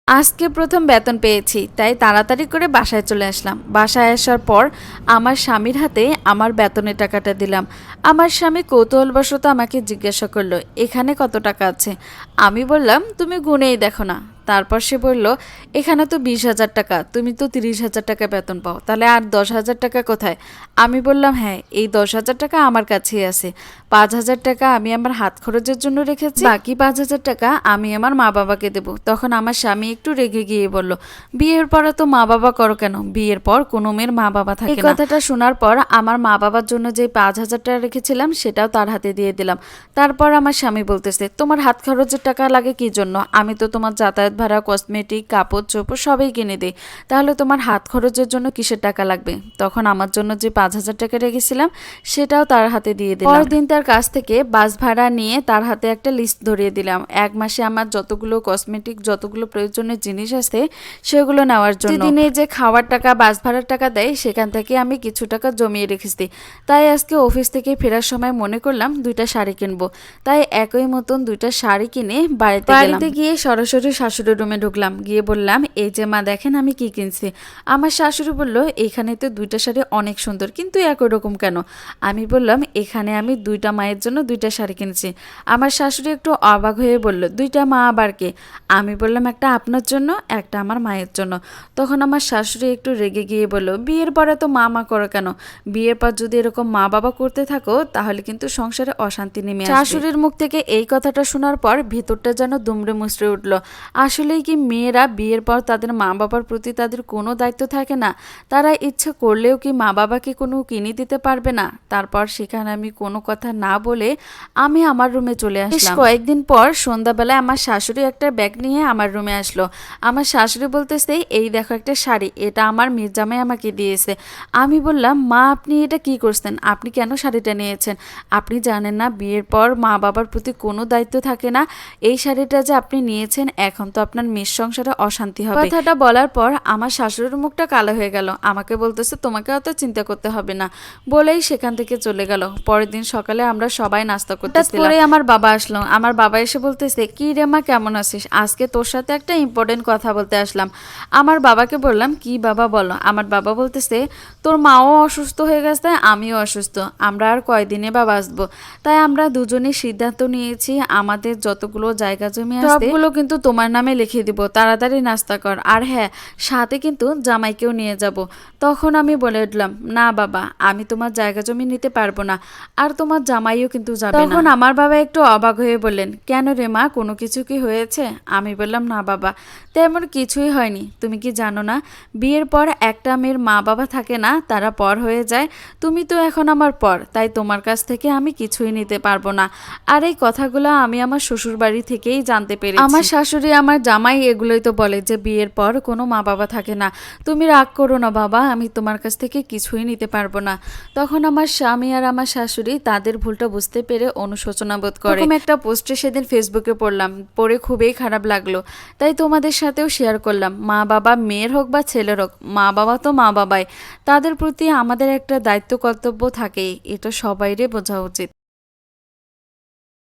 আজকে প্রথম বেতন পেয়েছি, তাই তাড়াতাড়ি করে বাসায় চলে আসলাম। বাসায় আসার পর আমার স্বামীর হাতে আমার বেতনের টাকাটা দিলাম। আমার স্বামী কৌতূহলবশত আমাকে জিজ্ঞাসা করলো, এখানে কত টাকা আছে? আমি বললাম, তুমি গুনেই দেখো না। তারপর সে বলল, এখানে তো 20,000 টাকা, তুমি তো 30,000 টাকা বেতন পাও, তাহলে আর 10,000 টাকা কোথায়? আমি বললাম, হ্যাঁ, এই 10,000 টাকা আমার কাছেই আছে। 5,000 টাকা আমি আমার হাত খরচের জন্য রেখেছি, বাকি 5,000 টাকা আমি আমার মা বাবাকে দেবো। তখন আমার স্বামী একটু রেগে গিয়ে বলল, বিয়ের পরে তো মা বাবা করো কেন? বিয়ের পর কোনো মেয়ের মা বাবা থাকে না। এই কথাটা শোনার পর আমার মা বাবার জন্য যে 5,000 টাকা রেখেছিলাম সেটাও তার হাতে দিয়ে দিলাম। তারপর আমার স্বামী বলতেছে, তোমার হাত খরচের টাকা লাগে কি জন্য? আমি তো তোমার যাতায়াত ভাড়া, কসমেটিক, কাপড় চোপড় সবই কিনে দিই, তাহলে তোমার হাত খরচের জন্য কিসের টাকা লাগবে? তখন আমার জন্য যে 5,000 টাকা রেখেছিলাম সেটাও তার হাতে দিয়ে দিলাম। পরদিন তার কাছ থেকে বাস ভাড়া নিয়ে তার হাতে একটা লিস্ট ধরিয়ে দিলাম, এক মাসে আমার যতগুলো কসমেটিক, যতগুলো প্রয়োজনীয় জিনিস আছে সেগুলো নেওয়ার জন্য। দিনে যে খাওয়ার টাকা, বাস ভাড়ার টাকা দেয় সেখান থেকে আমি কিছু টাকা জমিয়ে রেখেছি। তাই আজকে অফিস থেকে ফেরার সময় মনে করলাম 2টা শাড়ি কিনবো, তাই একই মতন 2টা শাড়ি কিনে বাড়িতে গিয়ে সরাসরি শাশুড়ির রুমে ঢুকলাম। গিয়ে বললাম, এই যে মা দেখেন আমি কি কিনছি। আমার শাশুড়ি বলল, এখানে তো 2টা শাড়ি অনেক সুন্দর, কিন্তু একই রকম কেন? আমি বললাম, এখানে আমি 2টা মায়ের জন্য 2টা শাড়ি কিনেছি। আমার শাশুড়ি একটু অবাক হয়ে বলল, 2টা মা আবার কে? আমি বললাম, একটা আপনার জন্য, একটা আমার মায়ের জন্য। তখন আমার শাশুড়ি একটু রেগে গিয়ে বলল, বিয়ের পরে তো মা মা করো কেন? বিয়ের পর যদি এরকম মা বাবা করতে থাকো তাহলে কিন্তু সংসারে অশান্তি নেমে আসবে। শাশুড়ির মুখ থেকে এই কথাটা শোনার পর ভিতরটা যেন দুমড়ে মুচড়ে উঠল। আসলেই কি মেয়েরা বিয়ের পর তাদের মা বাবার প্রতি তাদের কোনো দায়িত্ব থাকে না? তারা ইচ্ছা করলেও কি মা বাবাকে কোনো কিনে দিতে পারবে না? তারপর সেখানে আমি কোনো কথা না বলে আমি আমার রুমে চলে আসলাম। কয়েকদিন পর সন্ধ্যাবেলায় আমার শাশুড়ি একটা ব্যাগ নিয়ে আমার রুমে আসলো। আমার শাশুড়ি বলতেছে, এই দেখো একটা শাড়ি, এটা আমার মেয়ের জামাই আমাকে দিয়েছে। আমি বললাম, মা আপনি এটা কি করছেন? আপনি কেন শাড়িটা নিয়েছেন? আপনি জানেন না বিয়ের পর মা বাবার প্রতি কোনো দায়িত্ব থাকে না? এই শাড়িটা যে আপনি নিয়েছেন, এখন তো আপনার মেয়ের সংসারে অশান্তি হবে। কথাটা বলার পর আমার শাশুড়ির মুখটা কালো হয়ে গেল। আমাকে বলতেছে, তোমাকে অত চিন্তা করতে হবে না, বলেই সেখান থেকে চলে গেল। পরের দিন সকালে আমরা সবাই নাস্তা করতেছিলাম। আমার বাবা আসলো। আমার বাবা এসে বলতেছে, কি রে মা, কেমন আছিস? আজকে তোর সাথে একটা ইম্পর্টেন্ট কথা বলতে আসলাম। আমার বাবাকে বললাম, কি বাবা বলো? আমার বাবা বলতেছে, তোর মাও অসুস্থ হয়ে গেছে, আমিও অসুস্থ, আমরা আর কয়দিনে বা বাঁচবো। তাই আমরা দুজনেই সিদ্ধান্ত নিয়েছি, আমাদের যতগুলো জায়গা জমি আছে সবগুলো কিন্তু তোমার নামে লিখে দিব। তাড়াতাড়ি নাস্তা কর, আর হ্যাঁ, সাথে কিন্তু জামাইকেও নিয়ে যাব। তখন আমি বলে উঠলাম, না বাবা, আমি তোমার জায়গা জমি নিতে পারবো না, আর তোমার জামাইও কিন্তু যাবে না। তখন আমার বাবা একটু অবাক হয়ে বললেন, কেন রে মা, কোনো কিছু কি হয়েছে? আমি বললাম, না বাবা, তেমন কিছুই হয়নি। তুমি কি জানো না, বিয়ের পর একটা মেয়ের মা বাবা থাকে না, তারা পর হয়ে যায়। তুমি তো এখন আমার পর, তাই তোমার কাছ থেকে আমি কিছুই নিতে পারবো না। আর এই কথাগুলো আমি আমার শ্বশুর বাড়ি থেকেই জানতে পেরেছি। আমার শাশুড়ি, আমার জামাই এগুলোই তো বলে যে বিয়ের পর কোনো মা বাবা থাকে না। তুমি রাগ করো না বাবা, আমি তোমার কাছ থেকে কিছুই নিতে পারবো না। তখন আমার স্বামী আর আমার শাশুড়ি তাদের ভুলটা বুঝতে পেরে অনুশোচনা বোধ করে। এরকম একটা পোস্টে সেদিন ফেসবুকে পড়লাম, পড়ে খুবই খারাপ লাগলো, তাই তোমাদের সাথেও শেয়ার করলাম। মা বাবা, মেয়ের হোক বা ছেলের হোক, মা বাবা তো মা বাবাই, তাদের প্রতি আমাদের একটা দায়িত্ব কর্তব্য থাকেই, এটা সবাইরে বোঝা উচিত।